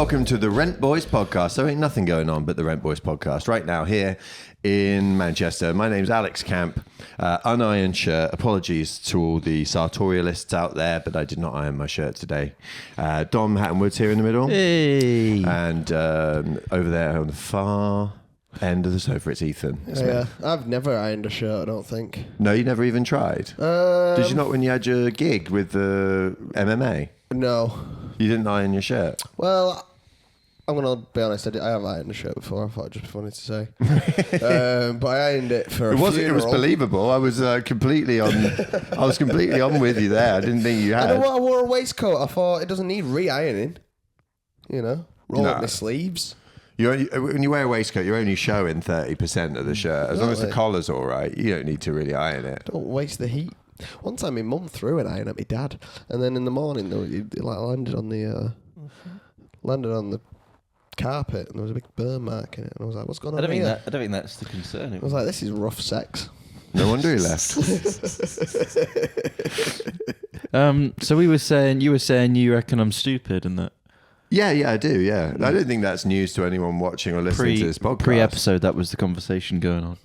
welcome to the Rent Boys podcast. There ain't nothing going on but the Rent Boys podcast right now here in Manchester. My name's Alex Camp, unironed shirt. Apologies to all the sartorialists out there, but I did not iron my shirt today. Dom Hattonwood's here in the middle. Hey. And over there on the far end of the sofa, it's Ethan. Yeah, I've never ironed a shirt, I don't think. No, you never even tried? Did you not when you had your gig with the MMA? No. You didn't iron your shirt? Well, I'm going to be honest, I have ironed a shirt before. I thought it'd just be funny to say. But I ironed it for a funeral. It was believable. I was completely on with you there. I didn't think you had. I wore a waistcoat. I thought it doesn't need re-ironing. You know, roll up my sleeves. When you wear a waistcoat, you're only showing 30% of the shirt. As long as the collar's all right, you don't need to really iron it. Don't waste the heat. One time my mum threw an iron at my dad, and then in the morning it landed on the carpet, and there was a big burn mark in it, and I was like, "What's going on here?" I don't think that's the concern. I was like, "This is rough sex." No wonder he left. So you were saying you reckon I'm stupid and that. Yeah, I do. Yeah, I don't think that's news to anyone watching or listening to this podcast. Pre-episode, that was the conversation going on.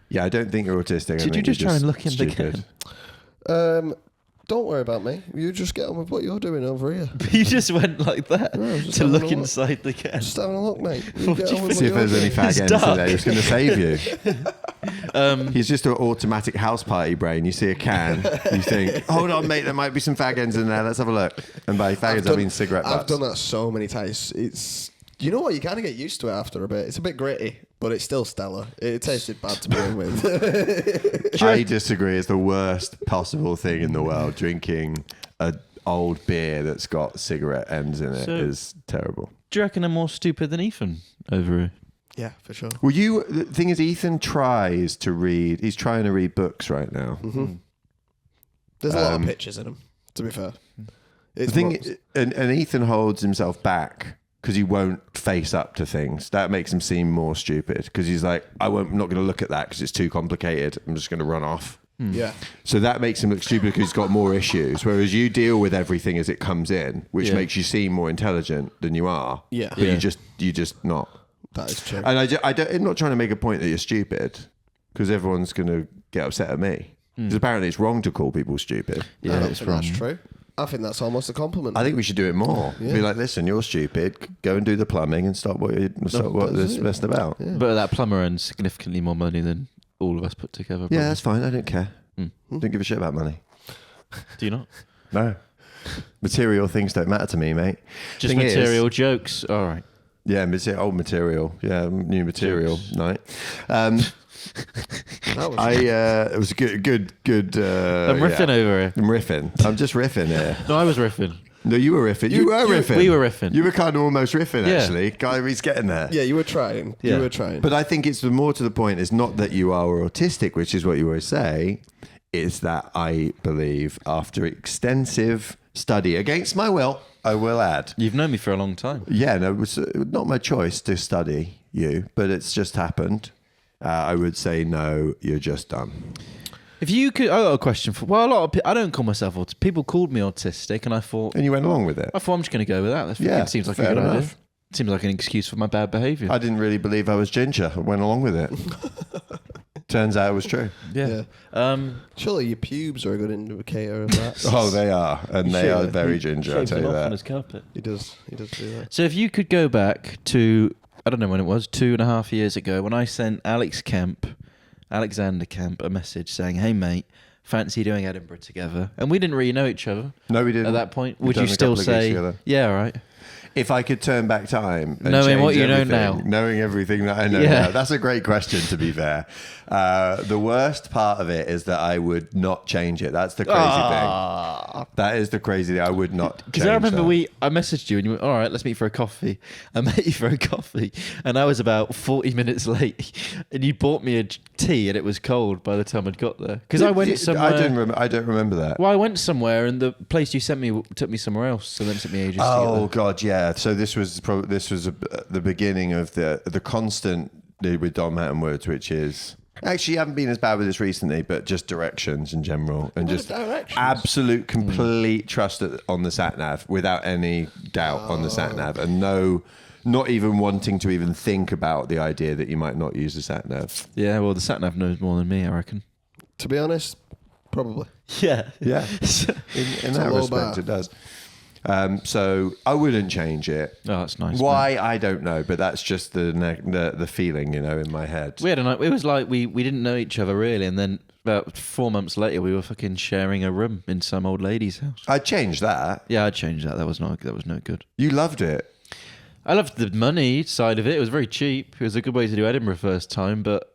Yeah, I don't think you're autistic. Did you just try and look in the game? Don't worry about me. You just get on with what you're doing over here. You just went like that to look inside the can. Just having a look, mate. See if there's any fag ends in there. It's going to save you. He's just an automatic house party brain. You see a can, you think, hold on, mate, there might be some fag ends in there. Let's have a look. And by fag ends, I mean cigarette butts. I've done that so many times. It's, you know what, you kind of get used to it after a bit. It's a bit gritty, but it's still stellar. It tasted bad to begin with. I disagree. It's the worst possible thing in the world. Drinking an old beer that's got cigarette ends in it is terrible. Do you reckon I'm more stupid than Ethan over here? Yeah, for sure. Well, the thing is, Ethan tries to read. He's trying to read books right now. Mm-hmm. There's a lot of pictures in them, to be fair. The thing, and Ethan holds himself back because he won't face up to things. That makes him seem more stupid because he's like, I'm not going to look at that because it's too complicated. I'm just going to run off. Yeah. So that makes him look stupid because he's got more issues. Whereas you deal with everything as it comes in, which makes you seem more intelligent than you are. Yeah. But you just not. That is true. And I'm not trying to make a point that you're stupid because everyone's going to get upset at me. Because apparently it's wrong to call people stupid. Yeah, I don't think that's true. I think that's almost a compliment. I think we should do it more. Yeah. Be like, listen, you're stupid. Go and do the plumbing and stop what this messing about. Yeah. But that plumber earns significantly more money than all of us put together. Probably. Yeah, that's fine. I don't care. Don't give a shit about money. Do you not? No. Material things don't matter to me, mate. Just material jokes. All right. Yeah, old material. Yeah, new material jokes. Night. It was a good. I'm riffing over here. I'm riffing. I'm just riffing here. No, I was riffing. No, you were riffing. You were riffing. We were riffing. You were kind of almost riffing, actually. Kyrie's getting there. Yeah, you were trying. Yeah. You were trying. But I think it's more to the point is not that you are autistic, which is what you always say. It's that I believe after extensive study, against my will, I will add. You've known me for a long time. Yeah, no, it was not my choice to study you, but it's just happened. I would say no, you're just done. If you could, I got a question for. Well, a lot of people, I don't call myself autistic. People called me autistic, and I thought. And you went along with it. I thought I'm just going to go with that. It seems like a good idea. Seems like an excuse for my bad behaviour. I didn't really believe I was ginger. I went along with it. Turns out it was true. Yeah. Surely your pubes are a good indicator of that. Oh, they are, and they are very ginger. I tell you that. On his carpet. He does do that. So if you could go back to, I don't know when it was, 2.5 years ago, when I sent Alexander Camp, a message saying, "Hey mate, fancy doing Edinburgh together," and we didn't really know each other. No, we didn't. At that point, would you still say, "Yeah, all right"? If I could turn back time and knowing what you know now, knowing everything that I know now, that's a great question. To be fair, the worst part of it is that I would not change it. That's the crazy thing. That is the crazy thing. I would not. Because I remember I messaged you and you went, "All right, let's meet for a coffee." I met you for a coffee, and I was about 40 minutes late, and you bought me a tea, and it was cold by the time I'd got there. Because I went somewhere. I don't remember that. Well, I went somewhere, and the place you sent me took me somewhere else, so then it took me ages. Oh God, yeah. So this was the beginning of the constant with Dom Hattonwood, which is Actually, you haven't been as bad with this recently, but just directions in general, and just directions? absolute, complete trust on the sat nav without any doubt on the sat nav, and not even wanting to even think about the idea that you might not use the sat nav. Yeah, well, the sat nav knows more than me, I reckon. To be honest, probably. Yeah. Yeah, in that respect, it does. So I wouldn't change it. Oh, that's nice. Why, I don't know, but that's just the feeling, in my head. We had a night. It was like we didn't know each other really, and then about 4 months later, we were fucking sharing a room in some old lady's house. I'd change that. Yeah, I'd change that. That was no good. You loved it. I loved the money side of it. It was very cheap. It was a good way to do Edinburgh first time, but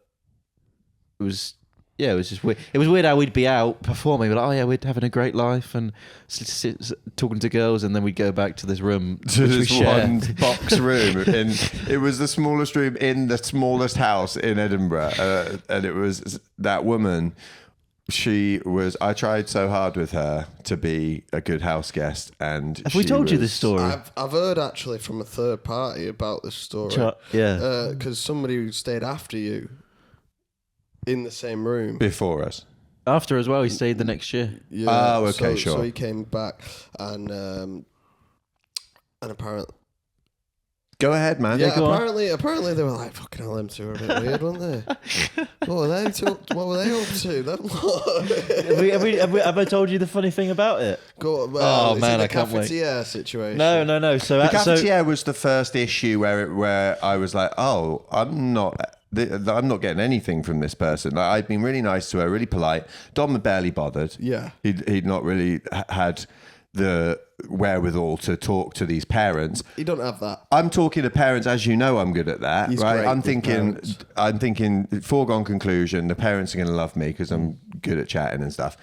it was just weird. It was weird how we'd be out performing, but we're having a great life and talking to girls, and then we'd go back to this room To which we this shared. one box room. It was the smallest room in the smallest house in Edinburgh. And it was that woman. I tried so hard with her to be a good house guest. And Have we told you this story? I've heard actually from a third party about this story. Yeah. Because somebody who stayed after you in the same room. Before us. After as well, he stayed the next year. Yeah. Oh, okay, sure. So he came back and apparently... Go ahead, man. Yeah, go on. apparently they were like, fucking hell, them two are a bit weird, weren't they? What were they up to? Them lot? Have I told you the funny thing about it? Is man, it I can't wait. the Cafetière situation? No. So The Cafetière was the first issue where I was like, oh, I'm not getting anything from this person. Like, I'd been really nice to her, really polite. Dom had barely bothered. Yeah. He'd not really had the wherewithal to talk to these parents. You don't have that. I'm talking to parents, as you know, I'm good at that, He's right? great I'm thinking foregone conclusion, the parents are going to love me because I'm good at chatting and stuff.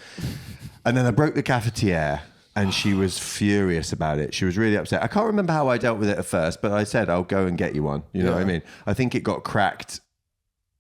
And then I broke the Cafetière and she was furious about it. She was really upset. I can't remember how I dealt with it at first, but I said, I'll go and get you one. You know what I mean? I think it got cracked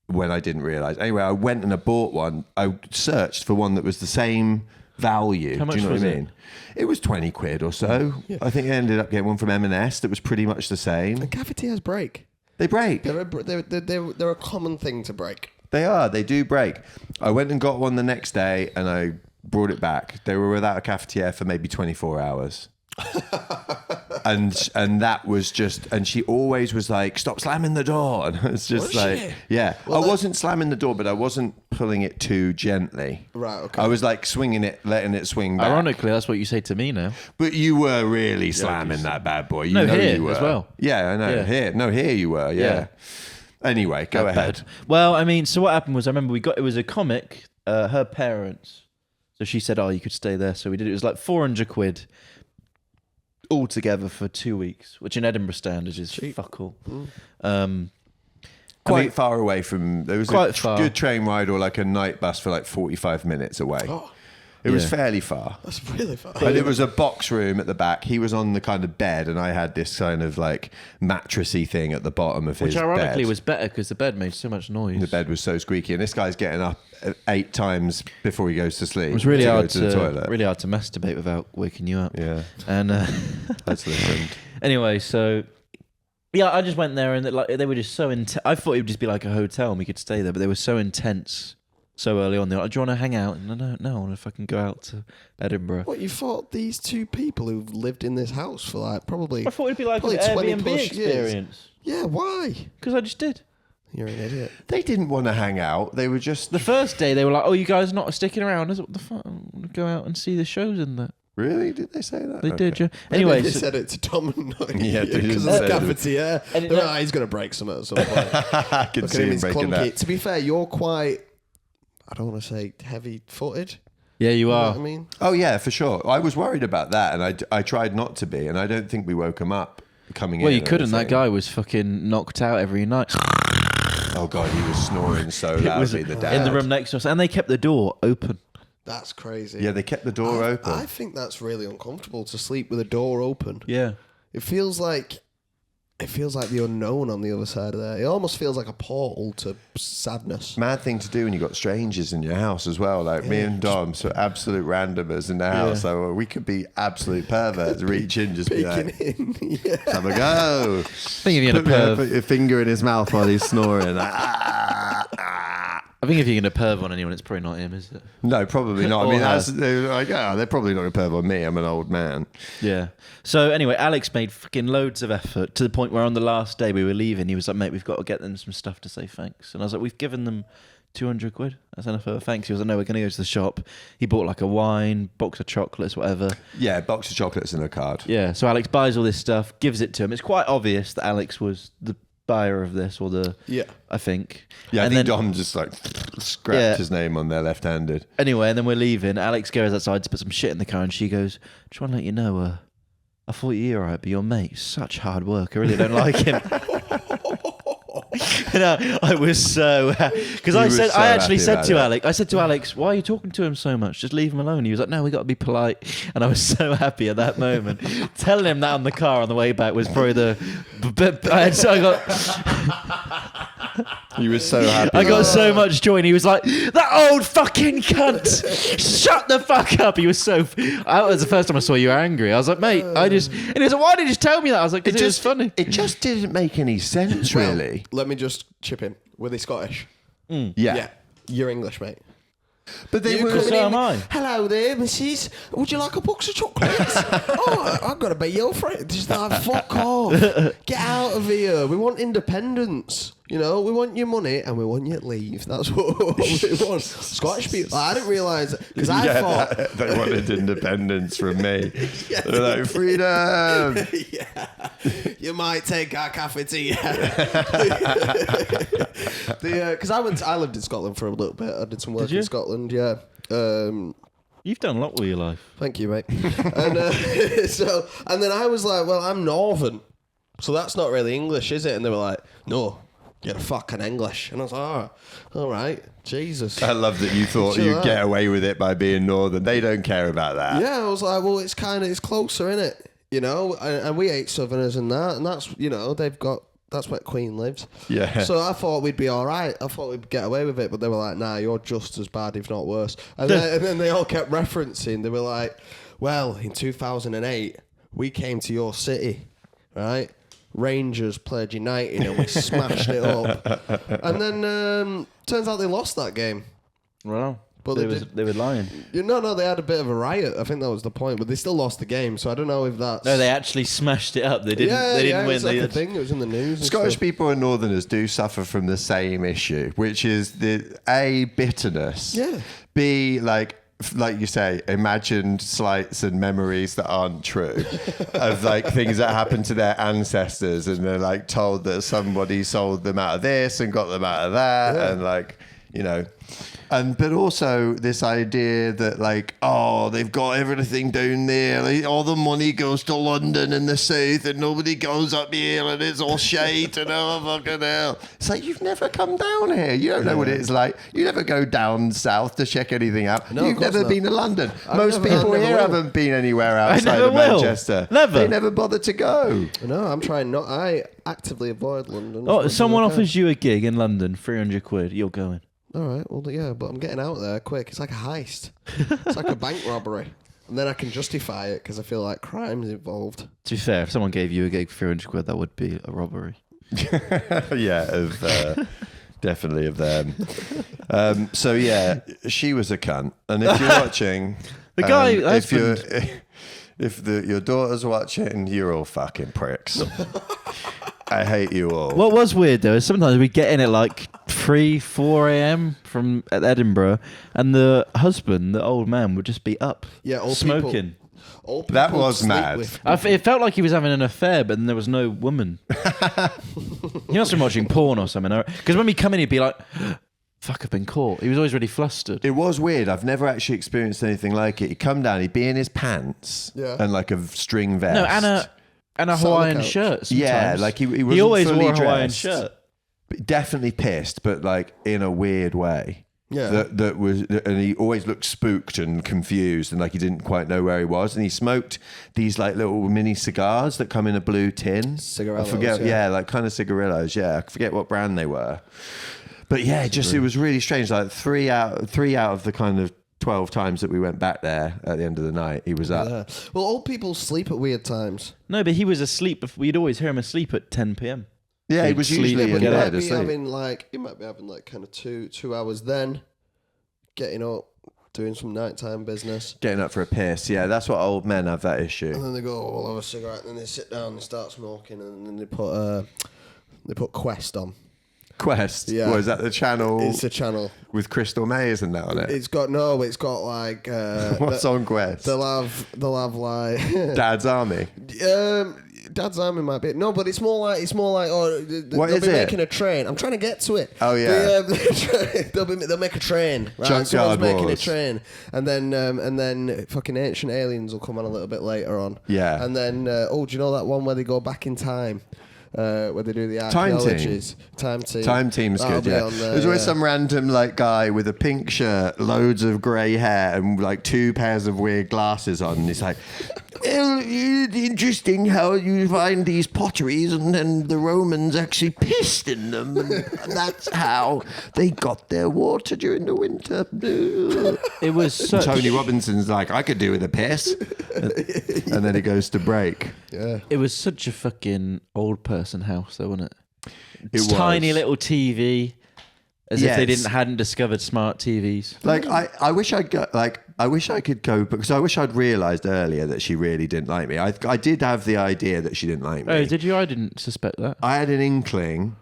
when I didn't realise. Anyway, I went and I bought one. I searched for one that was the same value. How much Do you know was what I mean? It was 20 quid or so. Yeah. I think I ended up getting one from M&S that was pretty much the same. And Cafetières break. They break. They're a common thing to break. They are. They do break. I went and got one the next day and I brought it back. They were without a Cafetière for maybe 24 hours. and that was just, and she always was like, stop slamming the door. And it's just yeah. Well, I wasn't slamming the door, but I wasn't pulling it too gently. Right, okay. I was like swinging it, letting it swing back. Ironically, that's what you say to me now. But you were really slamming that bad boy. You No, know here you were. as well. Yeah, I know. Yeah. Here you were. Yeah. Anyway, go ahead. Bad. Well, I mean, so what happened was I remember it was a comic, her parents. So she said, you could stay there. So we did. It was like 400 quid all together for 2 weeks, which in Edinburgh standards is fuck all. Quite far away from, there was quite a far. good train ride or like a night bus for like 45 minutes away. It was fairly far. That's really far. And it was a box room at the back. He was on the kind of bed and I had this kind of like mattressy thing at the bottom of his Which ironically bed. was better because the bed made so much noise. The bed was so squeaky and this guy's getting up 8 times before he goes to sleep. It was really hard to the toilet. really hard to masturbate without waking you up. Yeah. And That's listened. anyway, so yeah, I just went there and they were just so intense. I thought it would just be like a hotel and we could stay there, but they were so intense so early on. They're like, do you want to hang out? And no, I want to fucking go out to Edinburgh. What, you thought these two people who've lived in this house for like probably... I thought it'd be like an 20 Airbnb plus experience. Yeah, why? Because I just did. You're an idiot. They didn't want to hang out. They were just... The first day they were like, you guys are not sticking around. I said, what the fuck? I want to go out and see the shows and that. Really? Did they say that? They did, yeah. Maybe Anyway, they said it to Tom and not Yeah, they because didn't of the say it. Cafetière. And He's going to break some at some point. I can Look at see him, him he's breaking clunky. that. To be fair, you're quite, I don't want to say heavy-footed. yeah, you You know are. what I mean? Oh, yeah, for sure. I was worried about that and I tried not to be and I don't think we woke him up coming in. Well, you or couldn't. That anything. guy was fucking knocked out every night. Oh, God, he was snoring so loudly, the dad. in the room next to us. And they kept the door open. That's crazy. Yeah, they kept the door open. I think that's really uncomfortable to sleep with a door open. Yeah. It feels like the unknown on the other side of there. It almost feels like a portal to sadness. Mad thing to do when you got strangers in your house as well. Like me and Dom, so absolute randomers in the house. So we could be absolute perverts. Reach in, just be like, Peeking in. Yeah. have a go. I think if you had a Put your finger in his mouth while he's snoring. Like, I think if you're going to perv on anyone, it's probably not him, is it? No, probably not. I Or mean, her. they're like, they're probably not going to perv on me. I'm an old man. Yeah. So anyway, Alex made fucking loads of effort to the point where on the last day we were leaving, he was like, mate, we've got to get them some stuff to say thanks. And I was like, we've given them 200 quid. That's enough of a thanks. He was like, no, we're going to go to the shop. He bought like a wine, box of chocolates, whatever. Yeah, box of chocolates and a card. Yeah. So Alex buys all this stuff, gives it to him. It's quite obvious that Alex was the buyer of this, or I think. Yeah, I and think then, Dom just like scrapped his name on there left-handed. Anyway, and then we're leaving. Alex goes outside to put some shit in the car, and she goes, just want to let you know, I thought you were alright, but your mate's such hard work. I really don't like him. And I was so because I actually said to Alex, why are you talking to him so much? Just leave him alone. He was like, no, we got to be polite. And I was so happy at that moment. Telling him that on the car on the way back was probably He was so happy. I got so much joy, and he was like, that old fucking cunt, shut the fuck up. He was so that was the first time I saw you angry. I was like, mate, and he was like, why did you just tell me that? I was like, because it was funny. It just didn't make any sense, really. Let me just chip in. Were they Scottish? Yeah. You're English, mate. But they You were. coming So in, am I. hello there, missus. Would you like a box of chocolates? Oh, I've got to be your friend. Just like, fuck off. Get out of here. We want independence. You know, we want your money and we want you to leave. That's what we want. Scottish people. I didn't realise, because I thought... They wanted independence from me. They're like, freedom. Yeah. You might take our cafetière. Because I lived in Scotland for a little bit. I did some work in Scotland, yeah. You've done a lot with your life. Thank you, mate. And and then I was like, well, I'm Northern, so that's not really English, is it? And they were like, no, you're fucking English. And I was like, all right, Jesus. I love that you thought you'd get away with it by being Northern. They don't care about that. Yeah, I was like, well, it's closer, innit? You know, and we hate Southerners and that, and that's, you know, that's where Queen lives. Yeah. So I thought we'd be all right. I thought we'd get away with it, but they were like, nah, you're just as bad, if not worse. And then they all kept referencing. They were like, well, in 2008, we came to your city, right? Rangers played United and we smashed it up. And then turns out they lost that game. Wow. But they were lying. No, they had a bit of a riot. I think that was the point, but they still lost the game. So I don't know if that's... No, they actually smashed it up. They didn't. Yeah, they didn't win. It's like a thing. It was in the news. And Scottish stuff. people and Northerners do suffer from the same issue, which is the A, bitterness. Yeah. B, like you say, imagined slights and memories that aren't true of like things that happened to their ancestors, and they're like told that somebody sold them out of this and got them out of that, and like, you know. But also this idea that like, oh, they've got everything down there, like, all the money goes to London and the south, and nobody goes up here, and it's all shite, and oh fucking hell. It's like, you've never come down here. You don't know what it's like. You never go down south to check anything out. No, You've never been to London. Most never people here will. haven't been anywhere outside never of will. Manchester. Never. They never bothered to go. No, I'm trying not. I actively avoid London. Oh, someone offers you a gig in London, 300 quid, you're going. All right, well, yeah, but I'm getting out there quick. It's like a heist. It's like a bank robbery. And then I can justify it because I feel like crime's involved. To be fair, if someone gave you a gig for 300 quid, that would be a robbery. Yeah, definitely of them. So yeah, she was a cunt. And if you're watching, The guy, if your daughter's watching, you're all fucking pricks. I hate you all. What was weird though is sometimes we get in at like 3-4 a.m. from Edinburgh, and the husband, the old man, would just be up, smoking. Old people That was sleep mad. with- It felt like he was having an affair, but then there was no woman. He must have been watching porn or something. Because when we come in, he'd be like, fuck, I've been caught. He was always really flustered. It was weird. I've never actually experienced anything like it. He'd come down, he'd be in his pants and like a string vest. No, and a Sat on the Hawaiian couch. shirt. Sometimes. Yeah, like he wasn't always fully wore a Hawaiian dressed. shirt. Definitely pissed, but like in a weird way. Yeah. And he always looked spooked and confused, and like he didn't quite know where he was. And he smoked these like little mini cigars that come in a blue tin. Cigarillos, I forget, yeah. like kind of cigarillos. Yeah, I forget what brand they were. But yeah, it was really strange. Like three out of the kind of 12 times that we went back there at the end of the night, he was up. Yeah. Well, old people sleep at weird times. No, but he was asleep. We'd always hear him asleep at 10 p.m. Yeah, he He'd was sleep, usually in get bed up. asleep. He might be having like kind of two hours then, getting up, doing some nighttime business. Getting up for a piss. Yeah, that's what old men have that issue. And then they go, oh, we'll have a cigarette, and then they sit down and start smoking, and then they put Quest on. Quest? Yeah. Was that the channel? It's a channel. With Crystal Maze and that on it? It's got like... What's on Quest? They'll have like... Dad's Army? Dad's Army might be... No, but it's more like What they'll is be it? making a train. I'm trying to get to it. Oh, yeah. They'll make a train. Right? Junkyard Someone's making a Wars. train. And then fucking Ancient Aliens will come on a little bit later on. Yeah. And then, do you know that one where they go back in time? Where they do the Time Team. archaeologies. Time Team. Time Team's That'll good, be yeah. on there, There's always yeah. some random like guy with a pink shirt, loads of grey hair, and like 2 pairs of weird glasses on. And he's like, well, interesting how you find these potteries, and then the Romans actually pissed in them, and that's how they got their water during the winter. It was such... Tony Robinson's like, I could do with a piss, and then he goes to break. Yeah. It was such a fucking old person house, though, wasn't it? It Tiny was. little TV, as Yes. if they hadn't discovered smart TVs. Like I wish I could go, because I wish I'd realised earlier that she really didn't like me. I did have the idea that she didn't like me. Oh, did you? I didn't suspect that. I had an inkling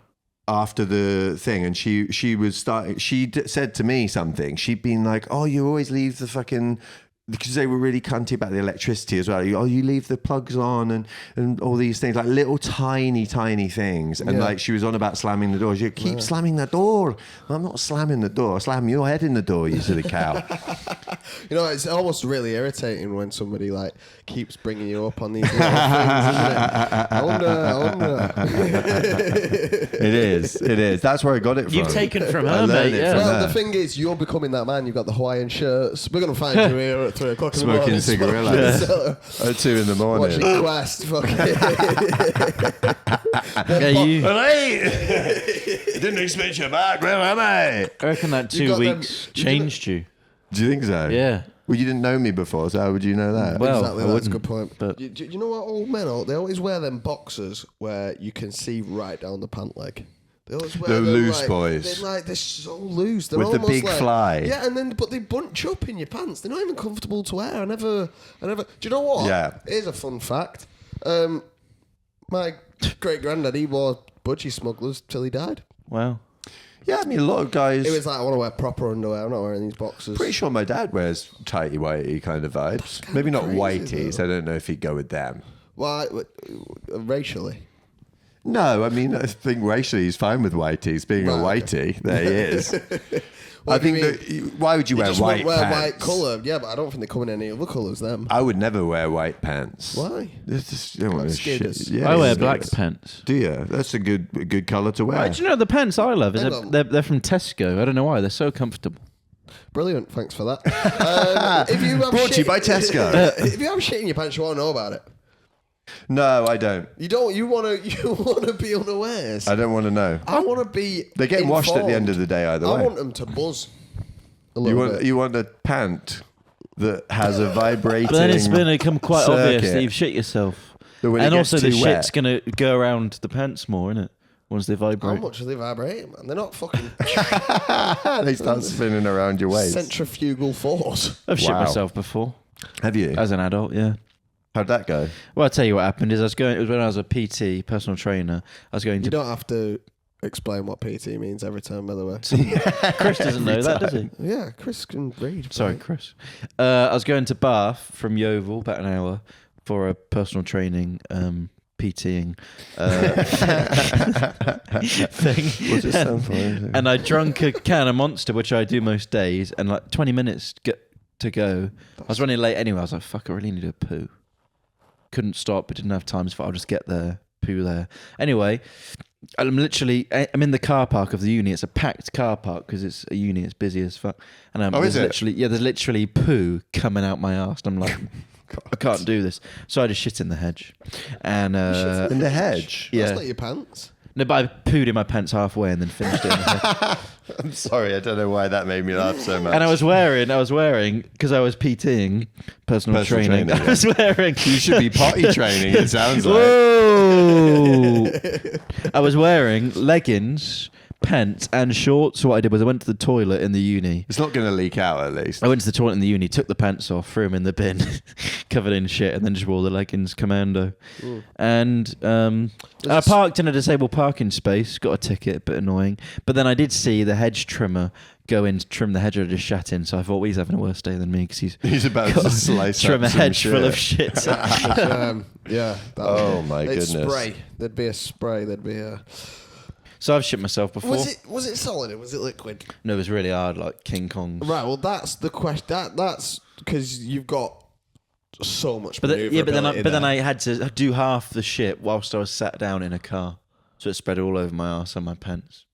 after the thing, and she was starting. Said to me something. She'd been like, "Oh, you always leave the fucking." Because they were really cunty about the electricity as well. You leave the plugs on and all these things, like little tiny things. And Yeah. like she was on about slamming the door. She keep slamming the door. Well, I'm not slamming the door. I slam your head in the door, you silly cow. You know, it's almost really irritating when somebody like keeps bringing you up on these little things, isn't it? I wonder. It is. That's where I got it from. You've taken from I her, learned mate. it Yeah. from Well, her. the thing is, you're becoming that man. You've got the Hawaiian shirts. We're going to find you here at 3 o'clock in the morning. Smoking cigarillas at 2 in the morning. Watching Quest. Fucking. Yeah, you. Didn't expect you back. Where am I? I reckon that You 2 got them- weeks you changed you. Do you think so? Yeah. Well, you didn't know me before, so how would you know that? Well, exactly, I that's a wouldn't, good point. but- You know what old men are? They always wear them boxers where you can see right down the pant leg. They always wear The them loose boys. They're so loose. They're With the almost big like, fly. Yeah, but they bunch up in your pants. They're not even comfortable to wear. I never. Do you know what? Yeah. Here's a fun fact. My great granddad, he wore budgie smugglers till he died. Wow. Yeah, I mean, a lot of guys. He was like, I want to wear proper underwear. I'm not wearing these boxers. Pretty sure my dad wears tighty whitey kind of vibes. kinda Maybe not crazy, whiteys. though. I don't know if he'd go with them. Why? Racially. No, I mean, I think racially he's fine with whiteys. Being a Right, whitey, there he is. I What do you think mean? that. Why would you You wear just white won't wear pants? white colour. Yeah, but I don't think they come in any other colours, them. I would never wear white pants. Why? It's just, you don't want Like to shit. skidders. Yeah, I wear skidders. black pants. Do you? That's a good colour to wear. Right, do you know the pants I love? Hang on. They're from Tesco. I don't know why. They're so comfortable. Brilliant, thanks for that. If you have Brought to you shit- by Tesco. If you have shit in your pants, you want to know about it. No, I don't. You don't. You want to be unawares. I don't want to know. I want to be. They get washed at the end informed. of the day either I way. want them to buzz. A little bit. You want a pant that has a vibrating. But then it's going to become quite obvious circuit. that you've shit yourself. That when it And gets also the too shit's wet- going to go around the pants more, innit? Once they How vibrate. much are they vibrating, man? They're not fucking they start spinning around your waist. centrifugal force. I've shit Wow. myself before. Have you? As an adult, yeah. How'd that go? Well, I'll tell you what happened is it was when I was a PT, personal trainer. I was going You to... don't have to explain what PT means every time, by the way. Chris doesn't know that, does he? Yeah, Chris can read. Sorry, mate. Chris. I was going to Bath from Yeovil, about an hour, for a personal training PTing thing. What's it stand for? And I drunk a can of Monster, which I do most days, and like 20 minutes to go. I was running late anyway. I was like, fuck, I really need a poo. Couldn't stop, but didn't have time, so I'll just get there, poo there. Anyway, I'm in the car park of the uni. It's a packed car park because it's a uni. It's busy as fuck. And is it? there's literally poo coming out my arse. And I'm like, I can't do this. So I just shit in the hedge. And in the hedge. yeah. That's not your pants. No, but I pooed in my pants halfway and then finished it in the hedge. I'm sorry, I don't know why that made me laugh so much. And I was wearing, because I was PTing, personal training. Yeah. I was wearing. You should be potty training, it sounds like. Whoa! I was wearing leggings, pants, and shorts. So what I did was I went to the toilet in the uni. It's not going to leak out, at least. I went to the toilet in the uni, took the pants off, threw them in the bin, covered in shit, and then just wore the leggings commando. And I parked in a disabled parking space, got a ticket, bit annoying. But then I did see the hedge trimmer go in to trim the hedge I just shat in, so I thought, well, he's having a worse day than me because he's about to slice trim up a some hedge shit. full of shit. Yeah. Oh my goodness. Spray. There'd be a spray. There'd be a. So I've shit myself before. Was it solid or was it liquid? No, it was really hard, like King Kong's. Right. Well, that's the question. That's because you've got so much. But then I had to do half the shit whilst I was sat down in a car, so it spread all over my arse and my pants.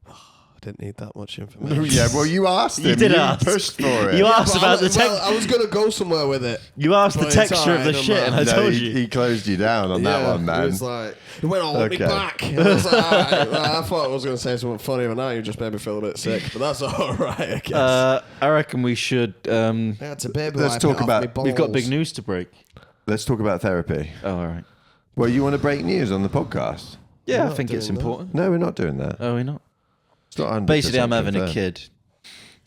I didn't need that much information. Yeah, well, you asked him. You did ask. Pushed for it. You asked about the texture. I was going to go somewhere with it. You asked the But it's texture of alright, the no shit, and I matter. told he, you. he closed you down on that one, man. It was like, it went all up Okay. me back. And I was like, alright. I thought I was going to say something funny, but now you just made me feel a bit sick. But that's all right, I guess. I reckon we should. It's a baby let's wipe talk it off about- me balls. We've got big news to break. Let's talk about therapy. Oh, all right. Well, you want to break news on the podcast? Yeah, We're I not think it's doing that. important. No, we're not doing that. Oh, we're not. It's not 100% Basically, I'm having a confirmed.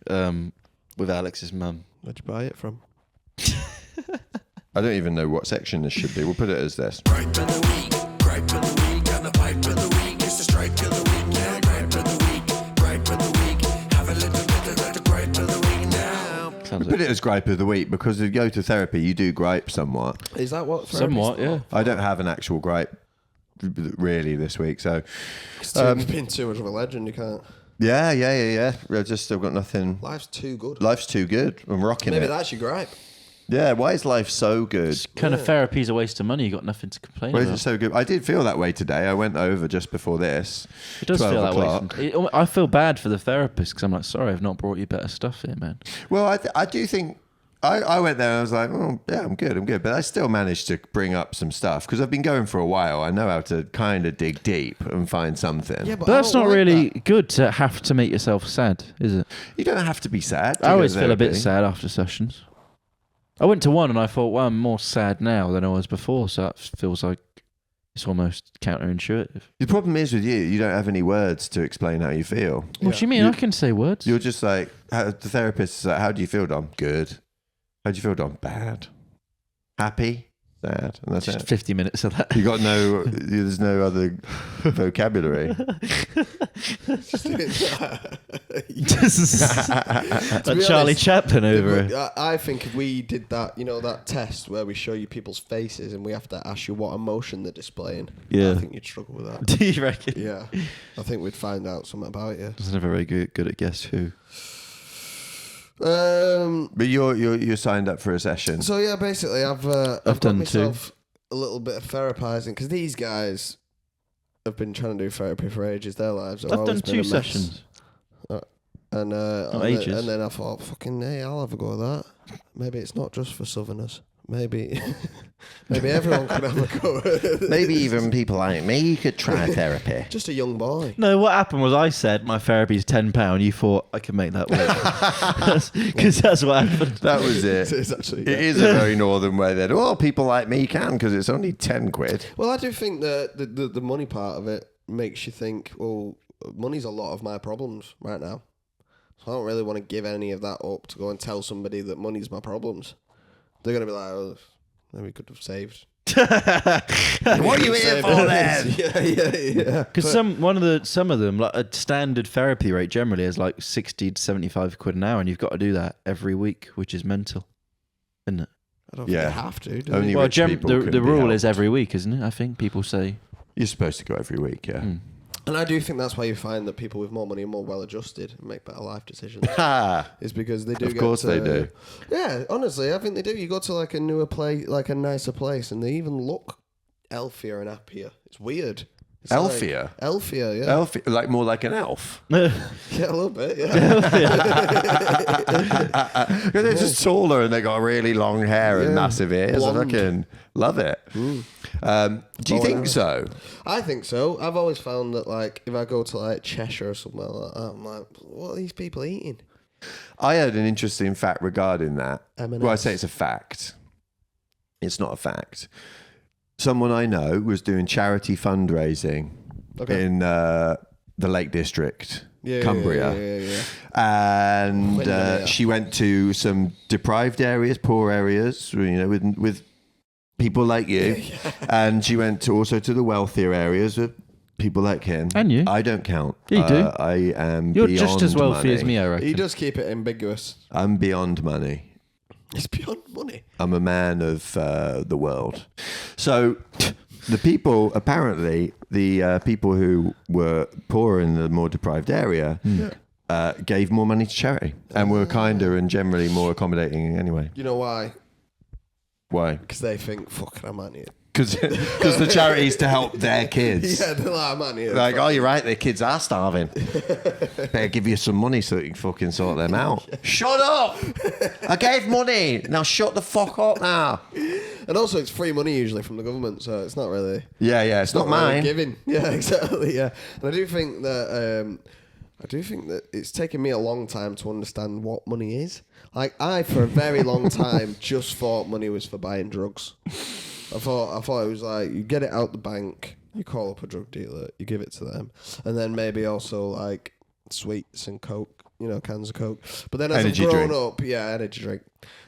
kid with Alex's mum. Where'd you buy it from? I don't even know what section this should be. We'll put it as this. Gripe of the week, and the pipe of the week. It's the strike of the week, yeah. Gripe of the week. Have a little bit of the gripe of the week now. Sounds Put like it as gripe of the week because if you go to therapy, you do gripe somewhat. Is that what? somewhat, yeah. I don't have an actual gripe really this week, so It's been too much of a legend. You can't. yeah. I've just still got nothing. Life's too good. Life's too good. I'm rocking Maybe it. that's your gripe. Yeah, why is life so good? It's kind of therapy's a waste of money. You got nothing to complain Why is about. it so good? I did feel that way today. I went over just before this. It does 12 feel that o'clock. way. I feel bad for the therapist because I'm like, sorry, I've not brought you better stuff here, man. Well, I do think I went there and I was like, oh, yeah, I'm good. But I still managed to bring up some stuff because I've been going for a while. I know how to kind of dig deep and find something. Yeah, But that's not really good to have to make yourself sad, is it? You don't have to be sad. to I go always to feel a bit therapy. sad after sessions. I went to one and I thought, well, I'm more sad now than I was before, so that feels like it's almost counterintuitive. The problem is with you don't have any words to explain how you feel. What do you mean? I can say words. You're just like, the therapist is like, how do you feel, Dom? Good. How do you feel, Dom? Bad. Happy? Sad. And that's Just it. 50 minutes of that. You got no, there's no other vocabulary. Like Charlie honest, Chaplin over it. I think if we did that, that test where we show you people's faces and we have to ask you what emotion they're displaying, Yeah. I think you'd struggle with that. Do you reckon? Yeah, I think we'd find out something about you. I was never very good at Guess Who. But you're signed up for a session. So yeah, basically, I've got done myself a little bit of therapizing because these guys have been trying to do therapy for ages. Their lives have I've always done been 2 a mess. sessions. And ages. and then I thought, fucking hey, I'll have a go at that. Maybe it's not just for Southerners. Maybe everyone could have a go at it. Maybe even people like me could try therapy. Just a young boy. No, what happened was I said my therapy's £10. You thought I could make that work. Because that's what happened. That was it. It's actually, It yeah. is a very northern way then. Well, people like me can because it's only 10 quid. Well, I do think that the money part of it makes you think, well, money's a lot of my problems right now. So I don't really want to give any of that up to go and tell somebody that money's my problems. They're going to be like, oh, maybe we could have saved. What are you here for then? Yeah. Because some of them, like a standard therapy rate generally is like 60 to 75 quid an hour, and you've got to do that every week, which is mental, isn't it? I don't think Yeah. you have to, do Only you? Well, rich people can the be rule helped. is every week, isn't it? I think people say. You're supposed to go every week, yeah. And I do think that's why you find that people with more money are more well-adjusted and make better life decisions. Ha! Is because they do Of course they do. Yeah, honestly, I think they do. You go to like a newer place, like a nicer place, and they even look healthier and happier. It's weird. It's Elfier? Elfier, yeah. Like more like an elf. Yeah, a little bit, yeah. They're just taller and they got really long hair and massive ears. Blonde. I fucking love it. Do you think so? I think so. I've always found that, like, if I go to, like, Cheshire or somewhere like that, I'm like, what are these people eating? I heard an interesting fact regarding that. M&Ms. Well, I say it's a fact. It's not a fact. Someone I know was doing charity fundraising in the Lake District, Cumbria. Yeah. And she went to some deprived areas, poor areas, you know, with people like you. And she went also to the wealthier areas with people like him. And you. I don't count. You do. I am You're beyond just as wealthy money. as me, I reckon. He does keep it ambiguous. I'm beyond money. It's beyond money. I'm a man of the world. So the people, apparently, the people who were poorer in the more deprived area gave more money to charity and were kinder and generally more accommodating anyway. You know why? Why? Because they think, fucking, I'm out here. Because the charity's to help their kids. Yeah, they're like, I'm out here. Like, oh, you're right, their kids are starving. Better give you some money so that you can fucking sort them out. Shut up! I gave money. Now shut the fuck up now. And also, it's free money usually from the government, so it's not really... Yeah, it's not really mine. giving. Yeah, exactly, yeah. And I do think that it's taken me a long time to understand what money is. Like, I, for a very long time, just thought money was for buying drugs. I thought it was like, you get it out the bank, you call up a drug dealer, you give it to them, and then maybe also like sweets and Coke, you know, cans of Coke. But then as Energy I've grown drink. up, energy drink.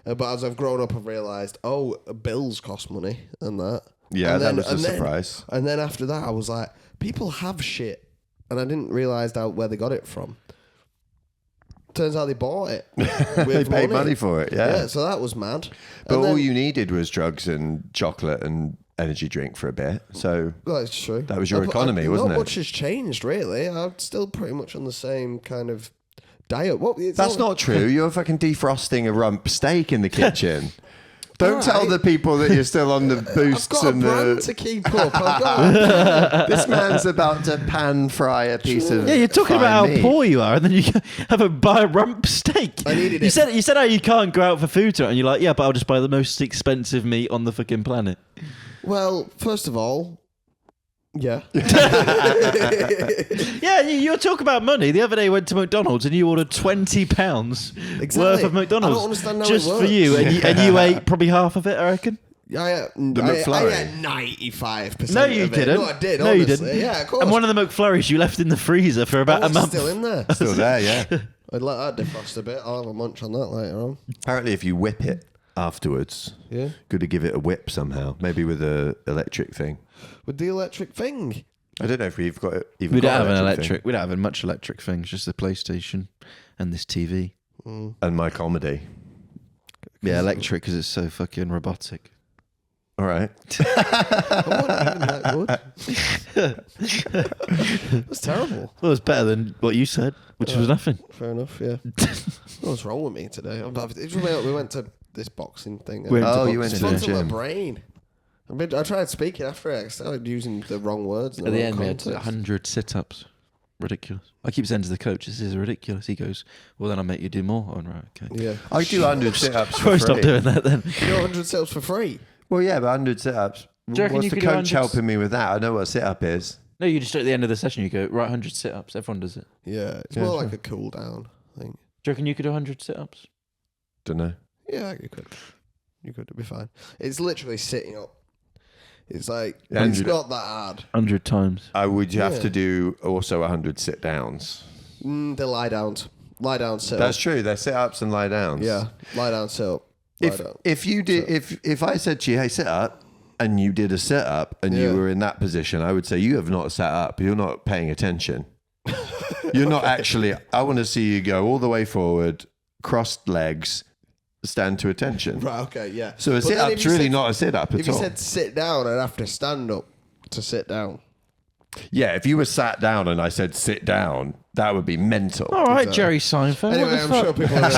But as I've grown up, I've realised, bills cost money and that. Yeah, and that was a surprise. And then after that, I was like, people have shit, and I didn't realise where they got it from. Turns out they bought it. They paid money for it, yeah. So that was mad. But And all then- you needed was drugs and chocolate and energy drink for a bit. So Well, that's true. that was your economy, wasn't Not it? much has changed, really. I'm still pretty much on the same kind of diet. That's not true. You're fucking defrosting a rump steak in the kitchen. Don't All tell right. the people that you're still on the I've boosts got a and brand the... to keep up. I've got This man's about to pan fry a piece of Yeah, you're talking fine about how meat. poor you are, and then you buy a rump steak. I needed you it. said how you can't go out for food tonight, and you're like, yeah, but I'll just buy the most expensive meat on the fucking planet. Well, first of all, yeah. Yeah, you're talking about money. The other day, I went to McDonald's and you ordered £20 worth of McDonald's I don't understand how just it for you, works. and you ate probably half of it, I reckon. I McFlurry. ate 95%. No, you of it. didn't. No, I did. No, you honestly. didn't. Yeah, of course. And one of the McFlurries you left in the freezer for about a it's month. still in there. Still there, yeah. I'd let that defrost a bit. I'll have a munch on that later on. Apparently, if you whip it afterwards, Yeah. good to give it a whip somehow. Maybe with a electric thing. With the electric thing. I don't know if we've got it. Even We don't got have an thing. electric. We don't have much electric things. Just the PlayStation and this TV. And my comedy. Yeah, electric because it's so fucking robotic. All right. I'm not even that good. That's terrible. Well, it's better than what you said, which was nothing. Fair enough, yeah. What's wrong with me today? We went to this boxing thing. We went to Oh, you went boxing. to It's the gone to my gym. brain. I tried speaking after it. I started using the wrong words. In At the wrong end, we had context. 100 sit-ups. Ridiculous. I keep saying to the coach, this is ridiculous. He goes, well, then I'll make you do more. I'm right, okay. Yeah. I do 100 sit-ups for Probably free. stop doing that then. You know 100 sit-ups for free? Well, yeah, but 100 sit-ups. Do you reckon What's you the could do coach 100? helping me with that? I know what a sit-up is. No, you just at the end of the session, you go, right, 100 sit-ups. Everyone does it. Yeah. It's Yeah, more sure. like a cool down thing. Do you reckon you could do 100 sit-ups? Don't know. Yeah, you could. You could. It'd be fine. It's literally sitting up. It's like, Yeah, it's 100. not that hard. 100 times. I would have Yeah. to do also 100 sit-downs. They lie down. Lie down, sit That's up. true. They're sit-ups and lie-downs. Yeah. Lie down, sit up. Lie down. If you did, if I said to you, hey, sit up, and you did a sit-up and you Yeah. were in that position, I would say you have not sat up. You're not paying attention. You're not actually. I want to see you go all the way forward, crossed legs, stand to attention. Right, okay, yeah. So a But then sit-up's if you really said- not a sit-up If at you all. said sit down, I'd have to stand up to sit down. Yeah, if you were sat down and I said sit down, that would be mental. All right, Jerry Seinfeld. Anyway, what the I'm fuck? sure people are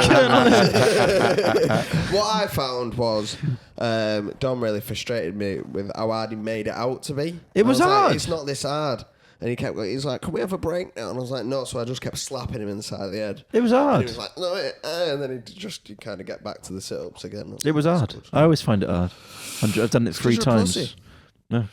What I found was Dom really frustrated me with how hard he made it out to be. It was I like, hard. it's not this hard. And he's like, can we have a break now? And I was like, no. So I just kept slapping him in the side of the head. It was And hard. he was like, no. And then he kind of get back to the sit-ups again. It was hard. I always find it hard. I've done it 3 you're a times. pussy. No,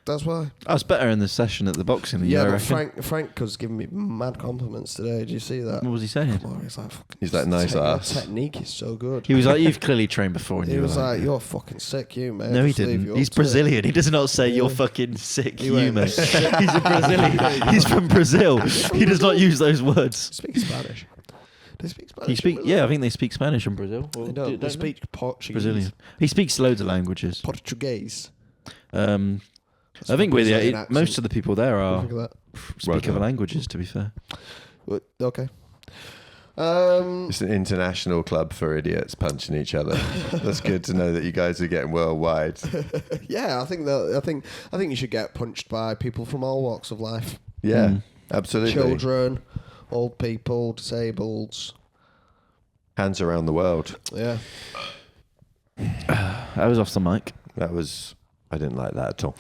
That's why. I was better in the session at the boxing than you, Yeah, I but reckon. Frank was giving me mad compliments today. Did you see that? What was he saying? Oh, he's like, fucking He's like, nice your ass. technique is so good. He was like, "You've clearly trained before." And He you were was like, you're fucking sick, you, mate. "No, he Just leave didn't. you He's up to it." Brazilian. He does not say you're fucking sick, He you, went, mate. He's a Brazilian. He's from Brazil. He does not use those words. Speak Spanish. They speak Spanish. He in speak. Brazil? Yeah, I think they speak Spanish in Brazil. Or They don't. They they? speak Portuguese. Brazilian. He speaks loads of languages. Portuguese. I think with Brazilian most accent. of the people there are Look at speak Well other done. languages. To be fair, that. Okay. It's an international club for idiots punching each other. That's good to know that you guys are getting worldwide. Yeah, I think you should get punched by people from all walks of life. Yeah, absolutely. Children, old people, disabled. Hands around the world. Yeah. I was off the mic. That was... I didn't like that at all.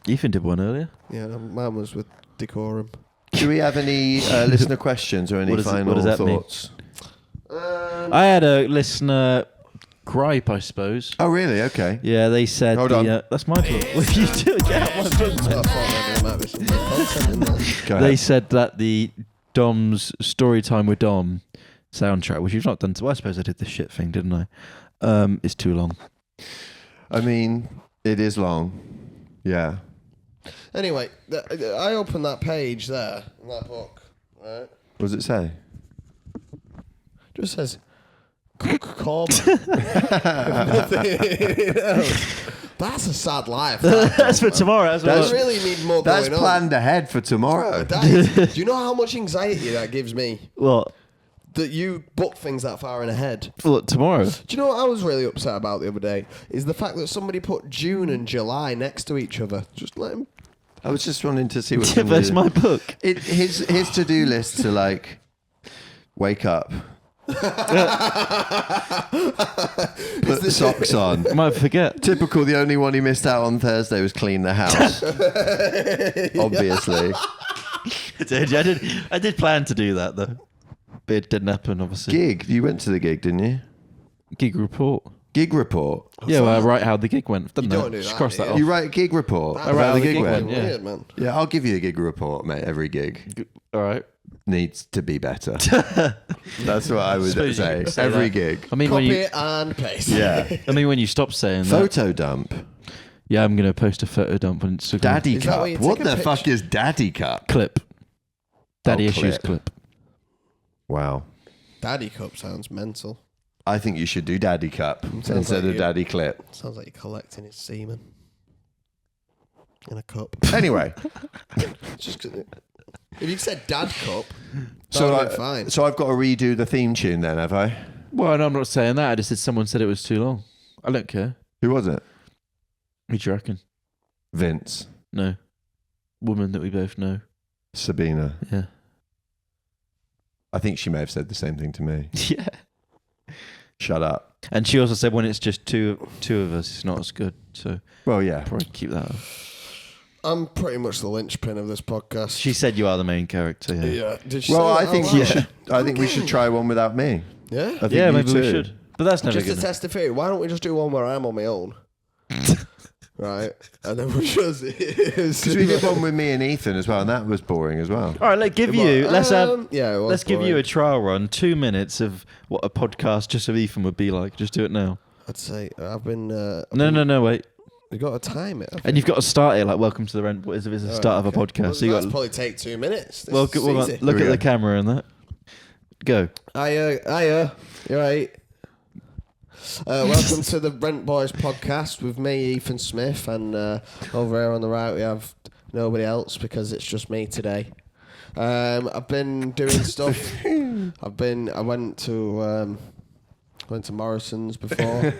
Ethan did one earlier. Yeah, mine was with decorum. Do we have any listener questions or any What final does that mean? thoughts? I had a listener gripe, I suppose. Oh, really? Okay. Yeah, they said. Hold on. That's my book. If you do it, get out my book. I thought there might be some content in there. Go ahead. They said that the Dom's Story Time with Dom soundtrack, which you've not done. I suppose I did the shit thing, didn't I? Is too long. I mean, it is long. Yeah. Anyway, I opened that page there in that book. Right. What does it say? It just says Cobb. Nothing else. That's a sad life. That's for tomorrow. That's I what really need more That's going planned ahead for tomorrow. on. That is, do you know how much anxiety that gives me? What? That you book things that far in ahead. Well, tomorrow. Do you know what I was really upset about the other day? Is the fact that somebody put June and July next to each other. Just let him. I was just wanting to see what Yeah, that's my book. his to-do list to like wake up, put socks on. I might forget. Typical. The only one he missed out on Thursday was clean the house. Obviously, I did plan to do that though, but it didn't happen. Obviously. gig. You went to the gig, didn't you? Gig report. Gig report. Yeah, well, I write how the gig went. You don't do Just that, cross that do off. You write a gig report. That's I write how the the gig gig went. went. Yeah. Weird, man. Yeah, I'll give you a gig report, mate. Every gig All right. needs to be better. That's what I would Suppose you say. could say Every that. gig. I mean, when Copy you, it and paste. Yeah. I mean, when you stop saying that. Photo dump. Yeah, I'm gonna post a photo dump on Instagram. Daddy Is that cup. where you What take a the fuck picture? is daddy cup? clip. Daddy Oh, issues clip. clip. Wow. Daddy cup sounds mental. I think you should do daddy cup Sounds instead like of you. daddy clip. Sounds like you're collecting his semen in a cup. Anyway, Just 'cause if you said dad cup, so that would be fine. so I've got to redo the theme tune then, have I? Well, no, I'm not saying that. I just said someone said it was too long. I don't care. Who was it? Who do you reckon? Vince. No. Woman that we both know. Sabina. Yeah. I think she may have said the same thing to me. Yeah. Shut up. And she also said when it's just two of us, it's not as good. So Well, yeah. probably keep that up. I'm pretty much the linchpin of this podcast. She said you are the main character. Yeah. yeah. Did she Well, say I that think out we loud? should. I think we should try one without me. Yeah. I think Yeah, you maybe we too. should. But that's never Just to gonna. test the theory, why don't we just do one where I'm on my own? Right, and then we'll just Because we did one with me and Ethan as well, and that was boring as well. All right, let's give you. Let's have. Yeah, it was Let's give you a boring. trial run. 2 minutes of what a podcast just of Ethan would be like. Just do it now. I'd say I've been. No, wait. You got to time it. And you've got to start it like "Welcome to the Rent." What is it? It's the start of a podcast. Well, So you that's got. probably take 2 minutes. This Look is at easy. look Here at we the go. camera and that. Go. Hiya, you're right. Welcome to the Rent Boys podcast with me, Ethan Smith, and over here on the right we have nobody else because it's just me today. I've been doing stuff. I went to Morrison's before.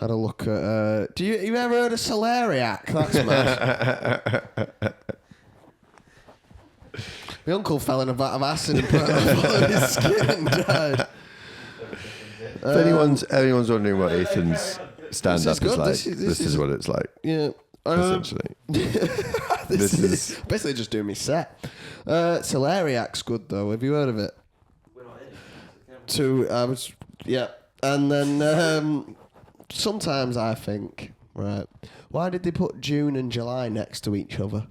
Had a look at. Do you ever heard of celeriac? That's mad. My uncle fell in a vat of acid and put it on his skin and died. If anyone's wondering what Ethan's stand-up is good. like, This is what it's like, Yeah. essentially. this is basically just doing me set. Celeriac's good though. Have you heard of it? And then sometimes I think, right, why did they put June and July next to each other?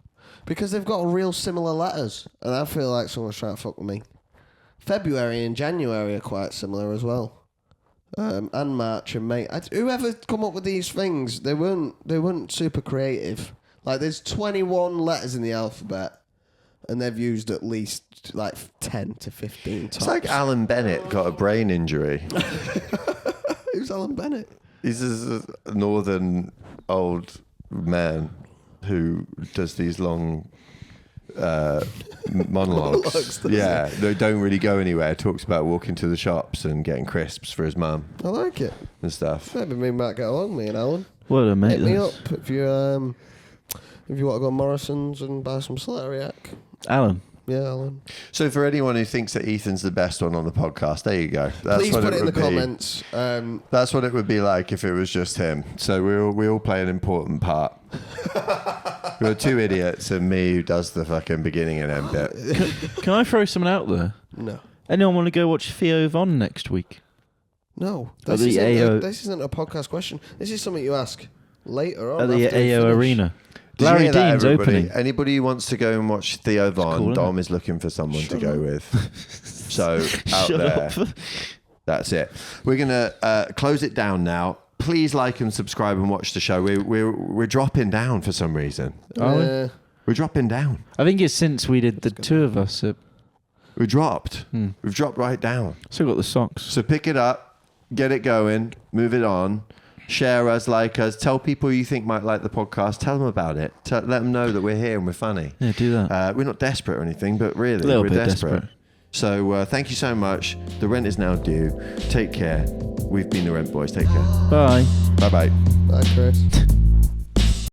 Because they've got real similar letters, and I feel like someone's trying to fuck with me. February and January are quite similar as well, and March and May. Whoever come up with these things, they weren't super creative. Like, there's 21 letters in the alphabet, and they've used at least like 10 to 15 tops. It's like Alan Bennett got a brain injury. Who's Alan Bennett? He's a northern old man who does these long monologues. Yeah, they don't really go anywhere. Talks about walking to the shops and getting crisps for his mum I like it. and stuff. Maybe me and Matt get along, me and Alan. What a mate. Hit me that's- up if you want to go to Morrison's and buy some celeriac. Alan. Yeah, Alan. So for anyone who thinks that Ethan's the best one on the podcast, there you go. That's Please what put it in the would be. comments. That's what it would be like if it was just him. So we all play an important part. We're two idiots and me who does the fucking beginning and end bit. Can I throw something out there? No. Anyone want to go watch Theo Von next week? No. At the AO This isn't a podcast question. This is something you ask later on. at the after we AO finish. Arena. Did you Larry hear that, Dean's everybody? opening. Anybody who wants to go and watch Theo Von, cool, isn't Dom it? is looking for someone Shut to go up. with. So out Shut there, up. that's it. We're gonna close it down now. Please like and subscribe and watch the show. We're dropping down for some reason. Are we? We're dropping down. I think it's since we did the two of us. We dropped. We've dropped right down. Still got the socks. So pick it up, get it going, move it on. Share us, like us, tell people you think might like the podcast. Tell them about it. Let them know that we're here and we're funny. Yeah, do that. We're not desperate or anything, but really, Little we're bit desperate. desperate. So thank you so much. The rent is now due. Take care. We've been the Rent Boys. Take care. Bye. Bye bye. Bye, Chris.